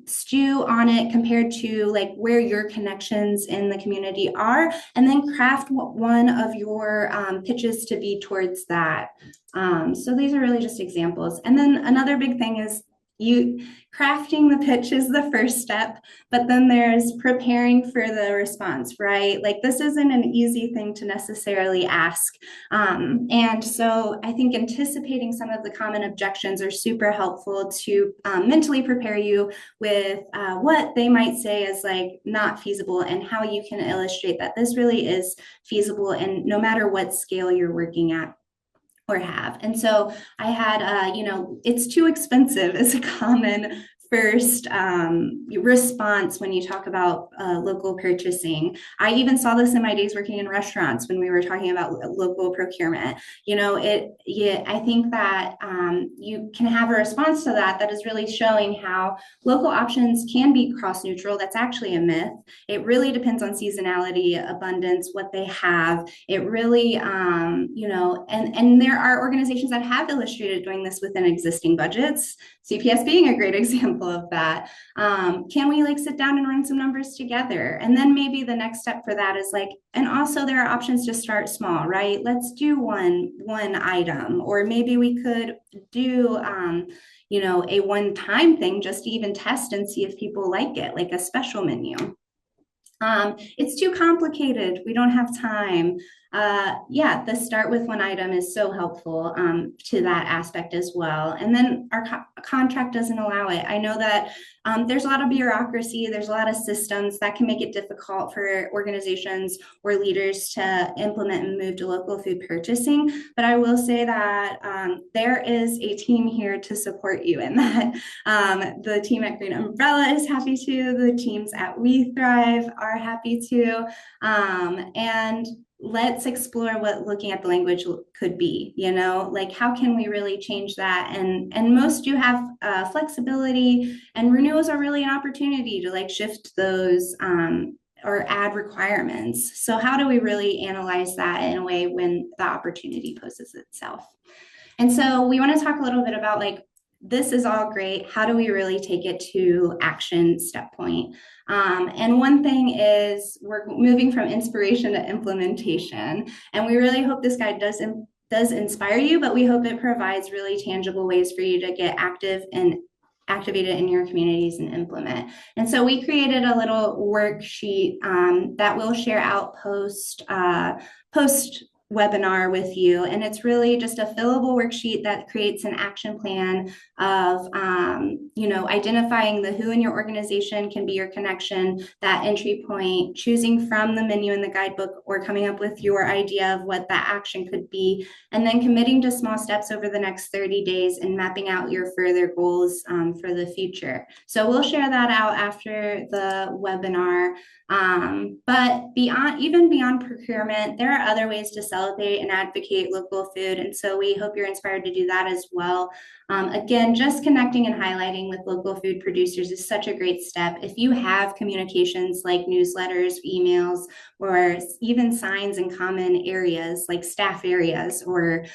stew on it compared to where your connections in the community are, and then craft one of your pitches to be towards that. So these are really just examples. And then another big thing is crafting the pitch is the first step, but then there's preparing for the response, right? Like this isn't an easy thing to necessarily ask. And so I think anticipating some of the common objections are super helpful to mentally prepare you with what they might say is like not feasible and how you can illustrate that this really is feasible and no matter what scale you're working at or have. And so I had, it's too expensive is a common first response when you talk about local purchasing. I even saw this in my days working in restaurants when we were talking about local procurement. I think that you can have a response to that is really showing how local options can be cross neutral. That's actually a myth. It really depends on seasonality, abundance, what they have. It really, and there are organizations that have illustrated doing this within existing budgets, CPS being a great example of that. Can we like sit down and run some numbers together? And then maybe the next step for that is like, and also there are options to start small, right? Let's do one item, or maybe we could do, a one-time thing just to even test and see if people like it, like a special menu. It's too complicated. We don't have time. The start with one item is so helpful to that aspect as well. And then our contract doesn't allow it. I know that there's a lot of bureaucracy, there's a lot of systems that can make it difficult for organizations or leaders to implement and move to local food purchasing. But I will say that there is a team here to support you in that. The team at Green Umbrella is happy to, the teams at WeTHRIVE are happy to, and let's explore what looking at the language could be, like how can we really change that? And most do have flexibility, and renewals are really an opportunity to like shift those or add requirements. So how do we really analyze that in a way when the opportunity poses itself? And so we want to talk a little bit about like, this is all great. How do we really take it to action step point? And one thing is we're moving from inspiration to implementation. And we really hope this guide does inspire you, but we hope it provides really tangible ways for you to get active and activated in your communities and implement. And so we created a little worksheet that we'll share out post webinar with you. And it's really just a fillable worksheet that creates an action plan of, identifying the who in your organization can be your connection, that entry point, choosing from the menu in the guidebook, or coming up with your idea of what that action could be, and then committing to small steps over the next 30 days and mapping out your further goals for the future. So we'll share that out after the webinar. But even beyond procurement, there are other ways to celebrate and advocate local food. And so we hope you're inspired to do that as well. Again, just connecting and highlighting with local food producers is such a great step. If you have communications like newsletters, emails, or even signs in common areas like staff areas or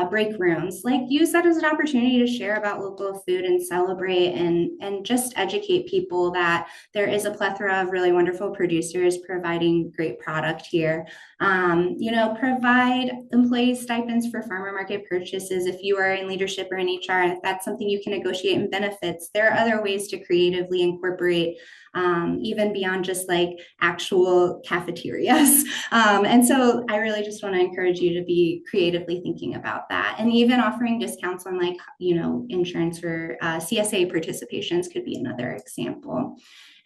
break rooms, like use that as an opportunity to share about local food and celebrate and just educate people that there is a plethora of really wonderful producers providing great product here. Provide employee stipends for farmer market purchases if you are in leadership or in HR, and if that's something you can negotiate in benefits. There are other ways to creatively incorporate even beyond just like actual cafeterias. And so I really just want to encourage you to be creatively thinking about that. And even offering discounts on like, insurance or CSA participations could be another example.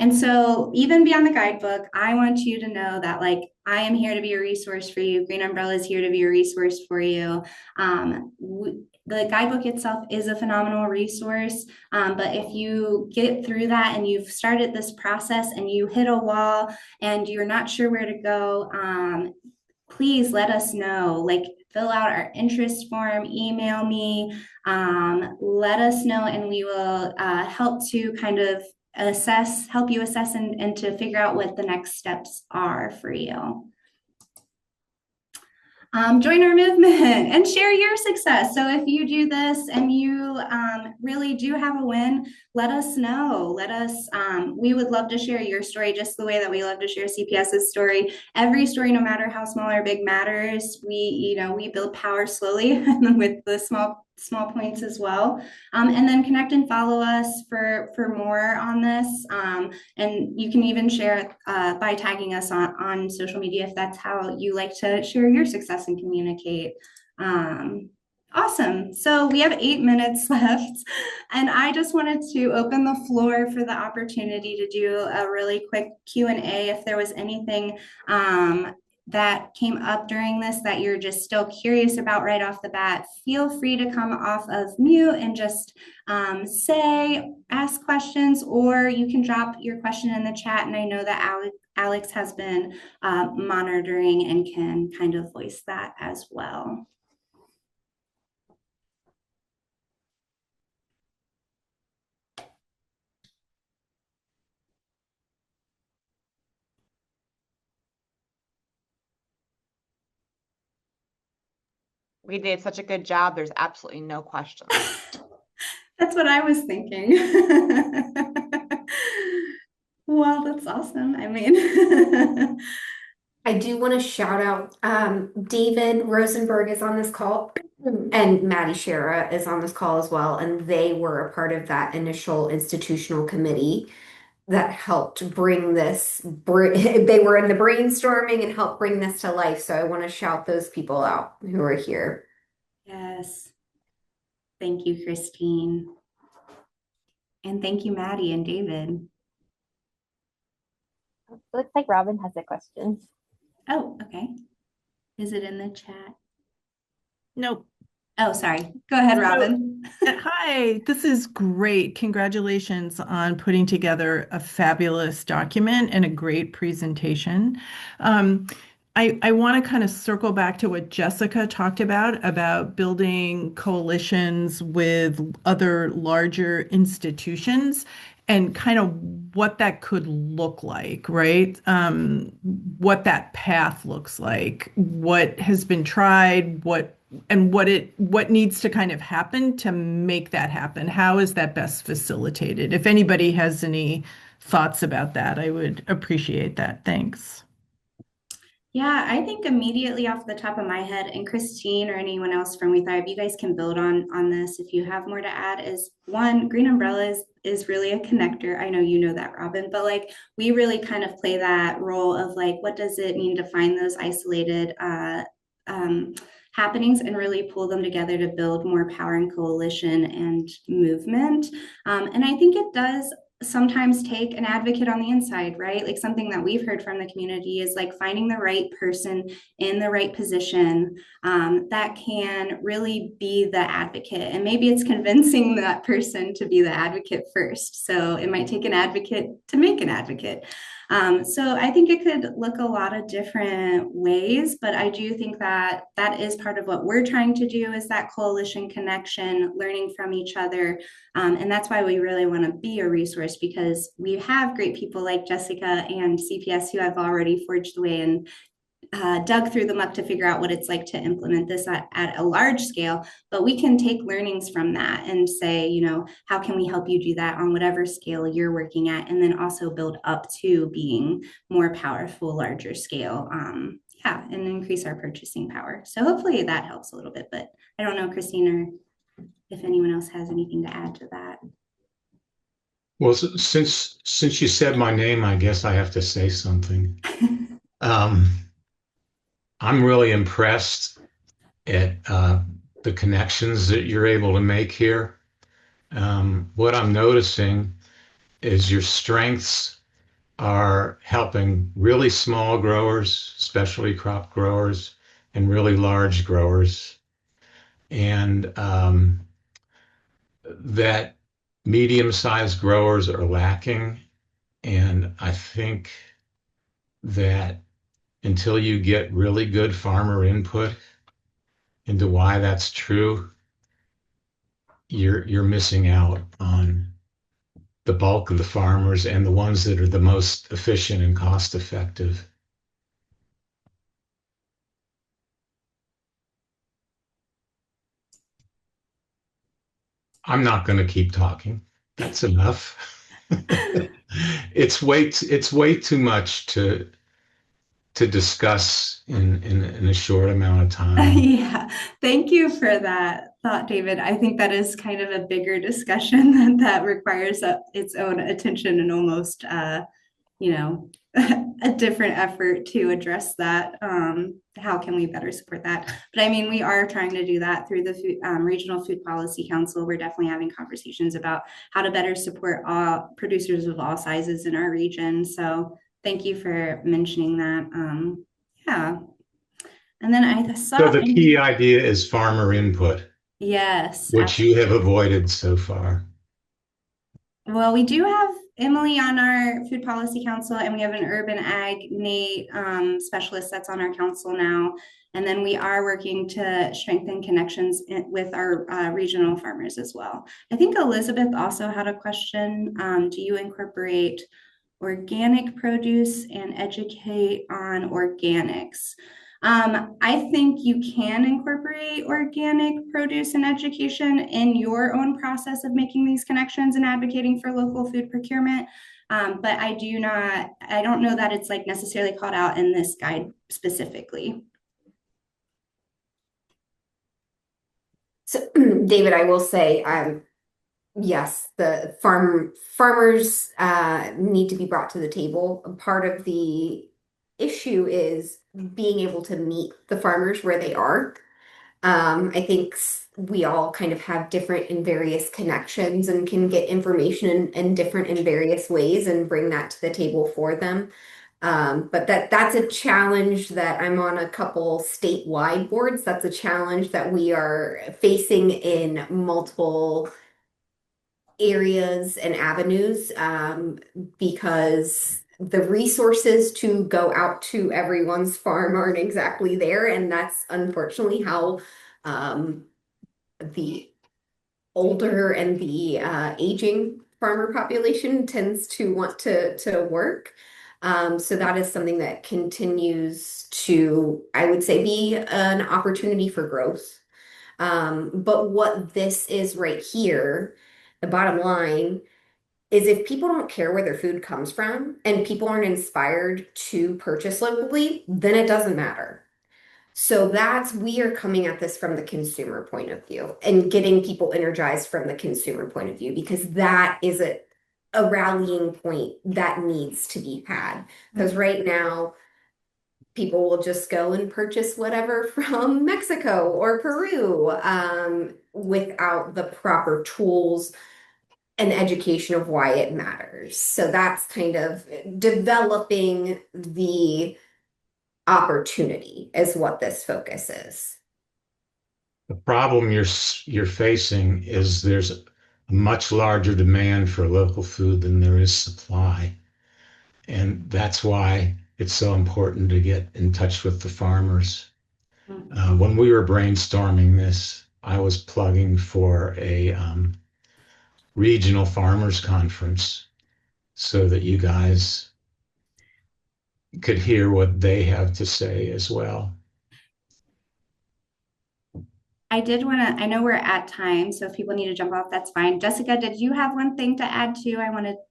And so even beyond the guidebook, I want you to know that like, I am here to be a resource for you. Green Umbrella is here to be a resource for you. The guidebook itself is a phenomenal resource, but if you get through that and you've started this process and you hit a wall and you're not sure where to go, please let us know. Like, fill out our interest form, email me, let us know, and we will help to kind of help you assess and to figure out what the next steps are for you. Join our movement and share your success. So if you do this and you really do have a win, let us know. We would love to share your story just the way that we love to share CPS's story. Every story, no matter how small or big, matters. We build power slowly with the small small points as well. And then connect and follow us for more on this. And you can even share it by tagging us on social media if that's how you like to share your success and communicate. Awesome. So we have 8 minutes left, and I just wanted to open the floor for the opportunity to do a really quick Q&A if there was anything that came up during this that you're just still curious about right off the bat. Feel free to come off of mute and just ask questions, or you can drop your question in the chat. And I know that Alex has been monitoring and can kind of voice that as well. We did such a good job. There's absolutely no questions. That's what I was thinking. Well, that's awesome. I mean, I do want to shout out David Rosenberg is on this call, and Maddie Shera is on this call as well. And they were a part of that initial institutional committee that helped bring this. They were in the brainstorming and helped bring this to life. So I want to shout those people out who are here. yes. Thank you, Christine. And thank you, Maddie and David. It looks like Robin has a question. Oh, okay. Is it in the chat? Nope. Oh, sorry. Go ahead, Robin. Hi, this is great. Congratulations on putting together a fabulous document and a great presentation. I want to kind of circle back to what Jessica talked about building coalitions with other larger institutions and kind of what that could look like, right? What that path looks like, what has been tried, what needs to kind of happen to make that happen. How is that best facilitated? If anybody has any thoughts about that, I would appreciate that. Thanks. Yeah, I think immediately off the top of my head, and Christine or anyone else from WeTHRIVE, you guys can build on this if you have more to add, is one, Green Umbrella is really a connector. I know you know that, Robin, but like we really kind of play that role of like, what does it mean to find those isolated happenings and really pull them together to build more power and coalition and movement. And I think it does sometimes take an advocate on the inside, right? Like something that we've heard from the community is like finding the right person in the right position that can really be the advocate. And maybe it's convincing that person to be the advocate first. So it might take an advocate to make an advocate. So I think it could look a lot of different ways, but I do think that that is part of what we're trying to do is that coalition connection, learning from each other. And that's why we really want to be a resource because we have great people like Jessica and CPS who have already forged the way and dug through the muck to figure out what it's like to implement this at a large scale, but we can take learnings from that and say, you know, how can we help you do that on whatever scale you're working at, and then also build up to being more powerful, larger scale, yeah, and increase our purchasing power. So hopefully that helps a little bit, but I don't know, Christine, or if anyone else has anything to add to that. Well, since you said my name, I guess I have to say something. I'm really impressed at the connections that you're able to make here. What I'm noticing is your strengths are helping really small growers, specialty crop growers, and really large growers. And that medium-sized growers are lacking. And I think that until you get really good farmer input into why that's true, you're missing out on the bulk of the farmers and the ones that are the most efficient and cost effective. I'm not going to keep talking. That's enough. It's way too much to discuss in a short amount of time. Yeah, thank you for that. thought, David. I think that is kind of a bigger discussion that requires its own attention and almost, you know, a different effort to address that. How can we better support that? But I mean, we are trying to do that through the Regional Food Policy Council. We're definitely having conversations about how to better support all producers of all sizes in our region. So thank you for mentioning that. Yeah. And then I So saw the in, key idea is farmer input, yes, which you have avoided so far. well, we do have Emily on our food policy council, and we have an urban ag Nate specialist that's on our council now. And then we are working to strengthen connections with our regional farmers as well. I think Elizabeth also had a question. Do you incorporate organic produce and educate on organics? I think you can incorporate organic produce and education in your own process of making these connections and advocating for local food procurement. But I don't know that it's like necessarily called out in this guide specifically. So, David, I will say, yes, the farmers need to be brought to the table. Part of the issue is being able to meet the farmers where they are. I think we all kind of have different and various connections and can get information in different and various ways and bring that to the table for them. But that's a challenge that I'm on a couple statewide boards. That's a challenge that we are facing in multiple areas and avenues, because the resources to go out to everyone's farm aren't exactly there. And that's unfortunately how the older and the aging farmer population tends to want to work. So that is something that continues to, I would say, be an opportunity for growth. But what this is right here, the bottom line is if people don't care where their food comes from and people aren't inspired to purchase locally, then it doesn't matter. So we are coming at this from the consumer point of view and getting people energized from the consumer point of view, because that is a rallying point that needs to be had. Because right now, people will just go and purchase whatever from Mexico or Peru, without the proper tools and education of why it matters. So that's kind of developing the opportunity is what this focus is. The problem you're facing is there's a much larger demand for local food than there is supply. And that's why it's so important to get in touch with the farmers. When we were brainstorming this, I was plugging for a regional farmers conference so that you guys could hear what they have to say as well. I know we're at time, so if people need to jump off, that's fine. Jessica, did you have one thing to add too?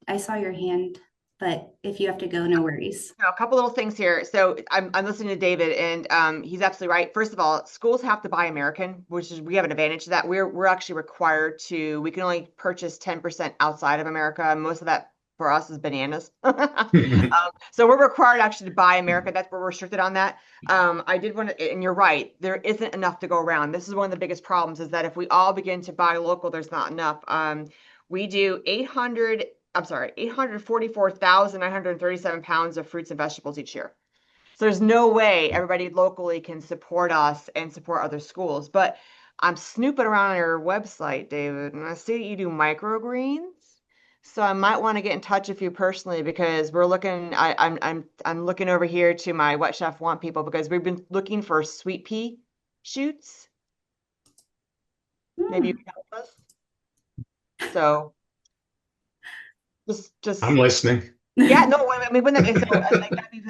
I saw your hand, but if you have to go, no worries. A couple little things here. So I'm listening to David, and he's absolutely right. First of all, schools have to buy American, which is we have an advantage to that. We're actually required to. We can only purchase 10% outside of America. Most of that for us is bananas. So we're required actually to buy America. That's we're restricted on that. I did want to, and you're right. There isn't enough to go around. This is one of the biggest problems is that if we all begin to buy local, there's not enough. We do 844,937 pounds of fruits and vegetables each year. So there's no way everybody locally can support us and support other schools. But I'm snooping around on your website, David, and I see that you do microgreens. So I might want to get in touch with you personally because we're looking. I'm looking over here to my What Chef Want people because we've been looking for sweet pea shoots. Maybe you can help us. So just I'm listening. yeah, no, I mean,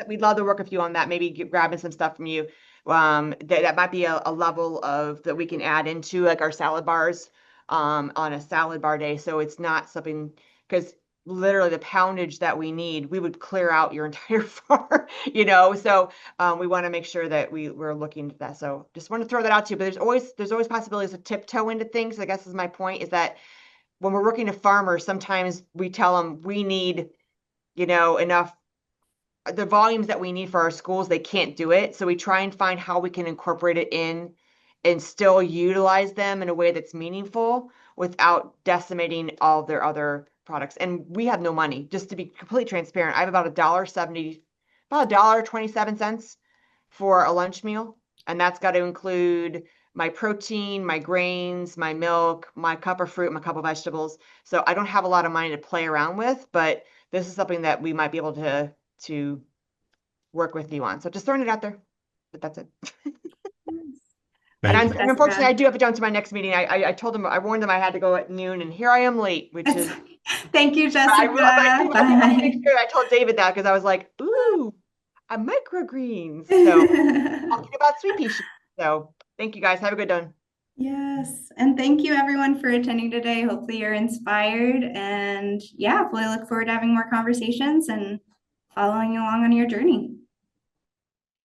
we'd love to work with you on that. Maybe grabbing some stuff from you. That might be a level of that we can add into like our salad bars, on a salad bar day. So it's not something because literally the poundage that we need, we would clear out your entire farm, so we want to make sure that we're looking at that. So just want to throw that out to you, but there's always possibilities to tiptoe into things. I guess is my point, is that when we're working with farmers, sometimes we tell them we need, enough, the volumes that we need for our schools, they can't do it. So we try and find how we can incorporate it in and still utilize them in a way that's meaningful without decimating all of their other products. And we have no money, just to be completely transparent. I have about $1.70, about $1.27 for a lunch meal. And that's got to include my protein, my grains, my milk, my cup of fruit, my cup of vegetables. So I don't have a lot of money to play around with, but this is something that we might be able to work with you on. So just throwing it out there, but that's it. Thank you. And unfortunately, I do have to jump to my next meeting. I told them, I warned them I had to go at noon, and here I am late, which is. Thank you, Jessica. I Bye. make sure I told David that, because I was like, ooh, a microgreens. So talking about sweet pea. So thank you guys. Have a good one. Yes. And thank you everyone for attending today. Hopefully you're inspired, and yeah, we look forward to having more conversations and following you along on your journey.